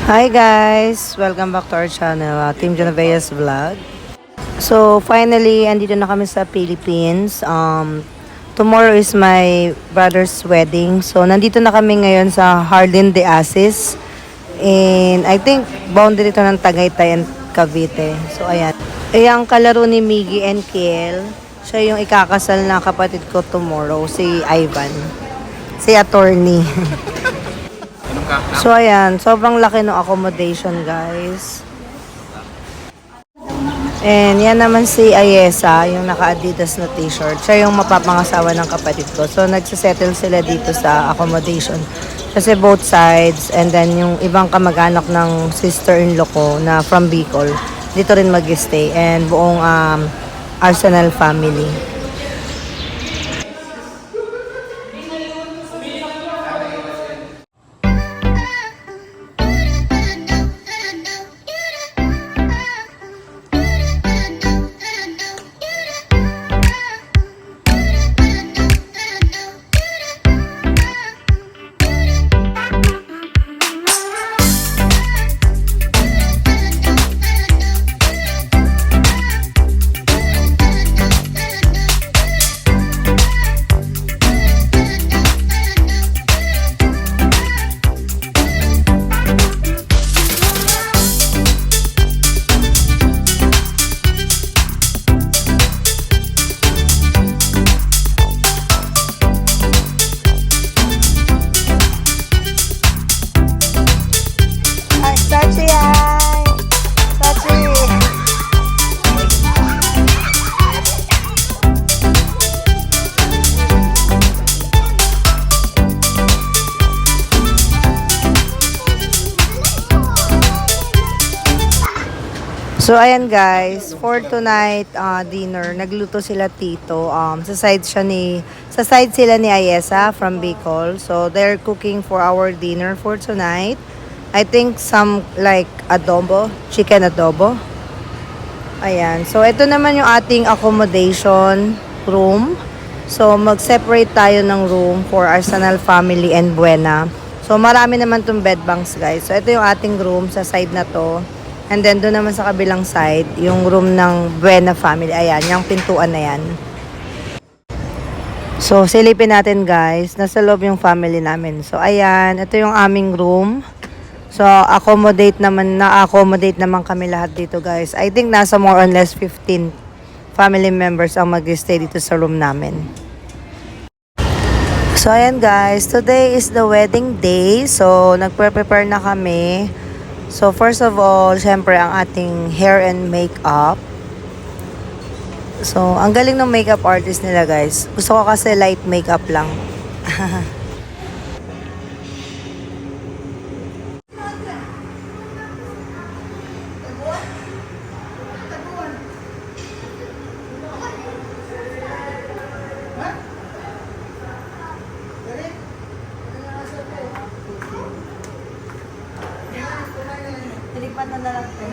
Hi guys! Welcome back to our channel, Team Genovea's Vlog. So finally, andito na kami sa Philippines. Tomorrow is my brother's wedding. So nandito na kami ngayon sa Hardin de Asis. And I think boundary ito ng Tagaytay and Cavite. So ayan. Ang kalaro ni Miggy and Kiel. Siya yung ikakasal na kapatid ko tomorrow, si Ivan. Si attorney. So ayan, sobrang laki ng accommodation guys. And yan naman si Ayesa, yung naka-Adidas na t-shirt. Siya yung mapapangasawa ng kapatid ko. So nagsisettle sila dito sa accommodation. Kasi both sides, and then yung ibang kamag-anak ng sister-in-law ko na from Bicol, dito rin mag-stay. And buong Arsenal family. So ayan guys, for tonight dinner, nagluto sila tito. Sa side sila ni Ayesa from Bicol. So they're cooking for our dinner for tonight. I think some like adobo, chicken adobo. Ayan. So ito naman yung ating accommodation room. So mag-separate tayo ng room for Arsenal family and Buena. So marami naman tong bed banks guys. So ito yung ating room sa side na to. And then, doon naman sa kabilang side, yung room ng Buena family. Ayan, yung pintuan na yan. So, silipin natin guys. Nasa loob yung family namin. So, ayan. Ito yung aming room. So, na-accommodate naman kami lahat dito guys. I think nasa more or less 15 family members ang mag-stay dito sa room namin. So, ayan guys. Today is the wedding day. So, nagpre-prepare na kami. So, first of all, syempre, ang ating hair and makeup. So, ang galing ng makeup artist nila, guys. Gusto ko kasi light makeup lang. Pilipan na lang ito.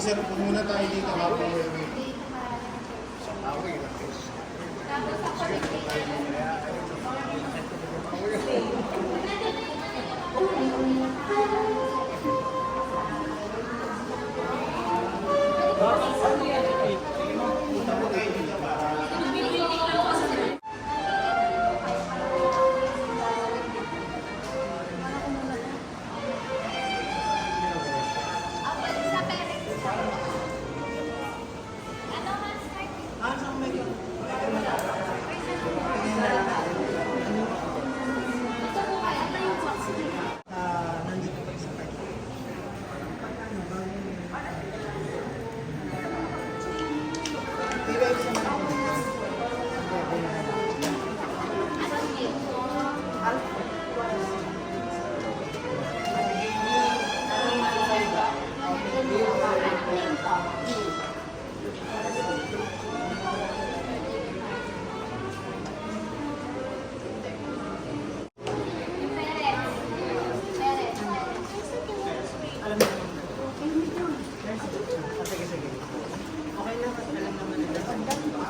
sir, muna tayo dito habang we're waiting.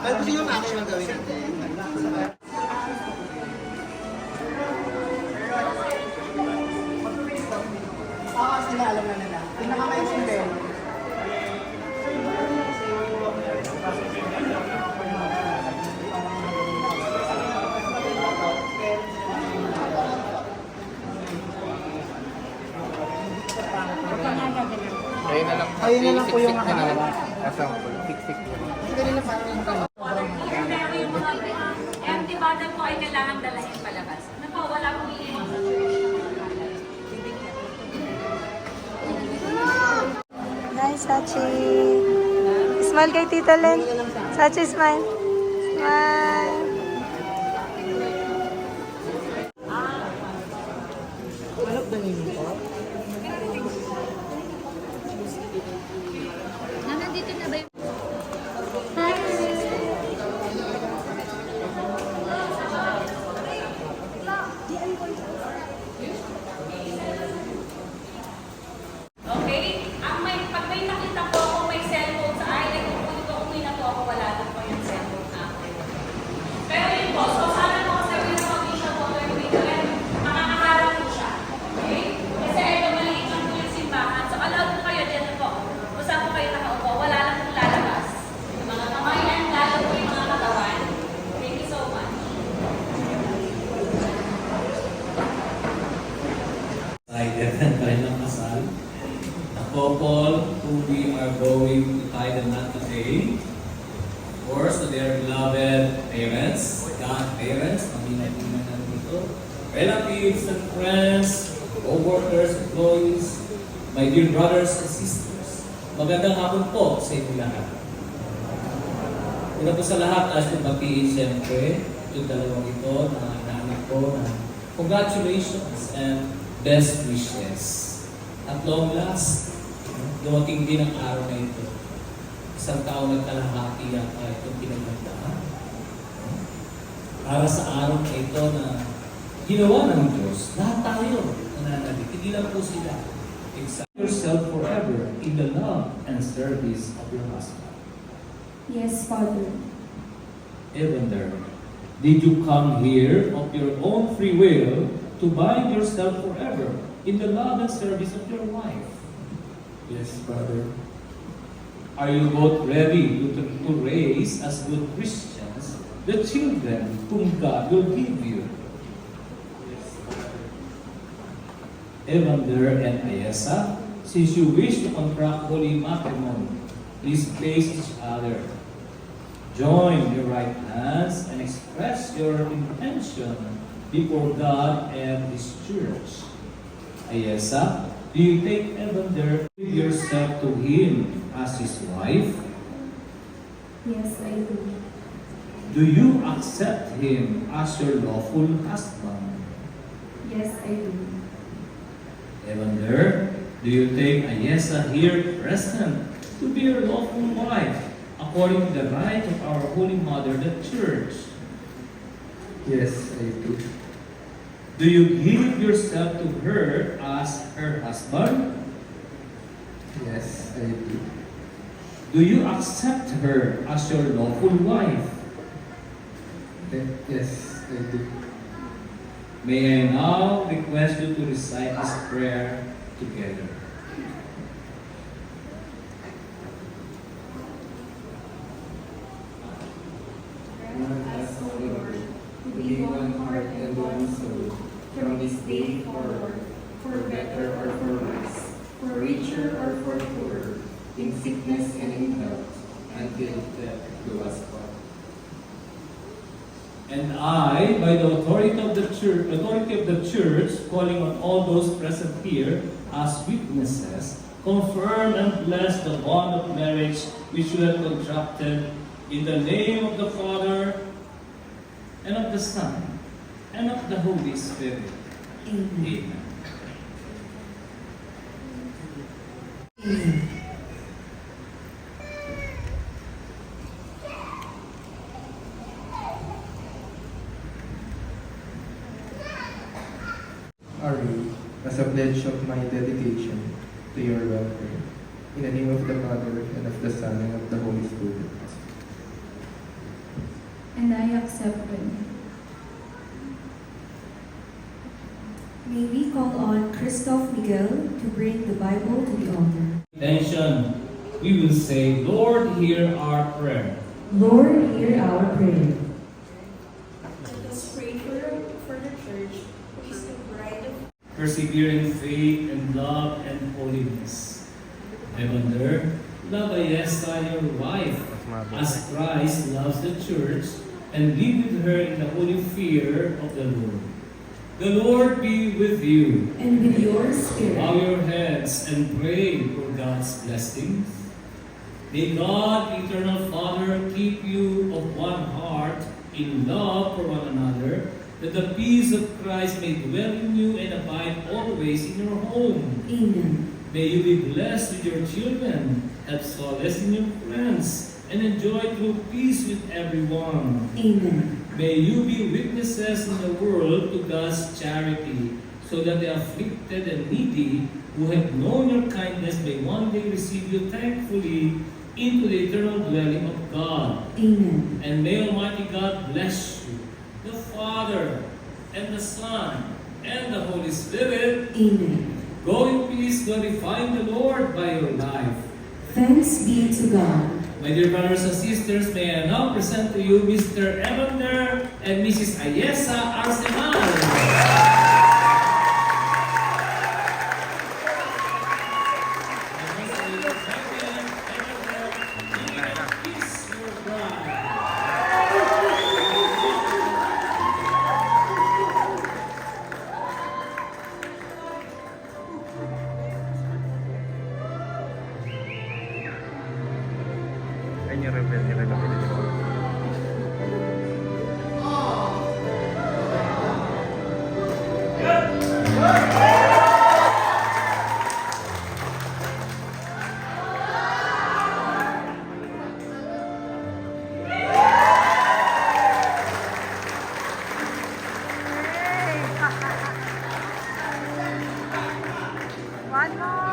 Ano yung action na gawin natin? Sila alam na nila. Pinaka-mention din. Ayun na lang po yung nakakala. Tik-tik mo. Kanina parang empty bottle po ay kailangan dalahin palabas. Ano po, wala pong iiwan sa Hi, Sachi. Smile kay Tita Len. Sachi, smile. Smile. Ano ba nito po? Nandito na ba yung... Okay? Pag may nakita po ako may cellphone sa akin, kukunin ko, umuwi na po ako, wala na po yung cellphone natin. Pero yun po, so sana po kasi yung condition po, makakaharap po siya. Okay? Kasi ito maliit lang po yung simbahan. So allowed po kayo dyan po. Kung saan po kayo nakaupo, wala lang pong lalabas. Yung mga kamay yan, lalo po yung mga katawan. Thank you so much. Excited pa rin ang kasal. The couple who we are going to tie the knot today. Of course, to their beloved parents, godparents, pamilya-pamilya na dito, relatives and friends, co-workers, employees, my dear brothers and sisters. Magandang hapon po sa inyo lahat. Una po sa lahat, as to batiin siyempre, yung dalawang ito na namin ko na congratulations and best wishes. At long last, dumating din ang araw na ito. Isang taong nagkalahati yata itong pinagandaan. Para sa araw na ito na ginawa ng Diyos, lahat tayo nananalig. Hindi lang po sila. Excite yourself forever in the love and service of your husband. Yes, Father. Evander, did you come here of your own free will to bind yourself forever in the love and service of your wife? Yes, brother. Are you both ready to raise as good Christians the children whom God will give you? Yes, brother. Evander and Ayesa, since you wish to contract holy matrimony, please face each other. Join your right hands and express your intention before God and His church. Ayesa, do you take Evander with yourself to him as his wife? Yes, I do. Do you accept him as your lawful husband? Yes, I do. Evander, do you take Ayesa here present to be your lawful wife according to the right of our Holy Mother, the Church? Yes, I do. Do you give yourself to her as her husband? Yes, I do. Do you accept her as your lawful wife? Yes, I do. May I now request you to recite this prayer together. Grant us, O Lord, to be one heart and one soul, from this day forward, for better or for worse, for richer or for poorer, in sickness and in health, Until death do us part. And I, by the authority of the church, calling on all those present here as witnesses, confirm and bless the bond of marriage which you have contracted in the name of the Father and of the Son and of the Holy Spirit. Amen. Ari, as a pledge of my dedication to your welfare, in the name of the Father, and of the Son, and of the Holy Spirit. and I accept them. May we call on Christoph Miguel to bring the Bible to the altar. Attention, we will say, Lord, hear our prayer. Lord, hear our prayer. Let us pray for the church, who is the bride of Persevere in faith and love and holiness. I wonder, love Ayesa, your wife, as Christ loves the church, and live with her in the holy fear of the Lord. The Lord be with you. And with your spirit. Bow your heads and pray for God's blessings. May God, eternal Father, keep you of one heart in love for one another, that the peace of Christ may dwell in you and abide always in your home. Amen. May you be blessed with your children, have solace in your friends, and enjoy true peace with everyone. Amen. May you be witnesses in the world to God's charity, so that the afflicted and needy who have known your kindness may one day receive you thankfully into the eternal dwelling of God. Amen. And may Almighty God bless you, the Father, and the Son, and the Holy Spirit. Amen. Go in peace, glorifying the Lord by your life. Thanks be to God. My dear brothers and sisters, may I now present to you Mr. Evander and Mrs. Ayesa Arsenal. Ayun yung rebel nila na pinili ko. One more.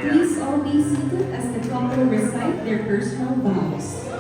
Please all be seated as the couple recite their personal vows.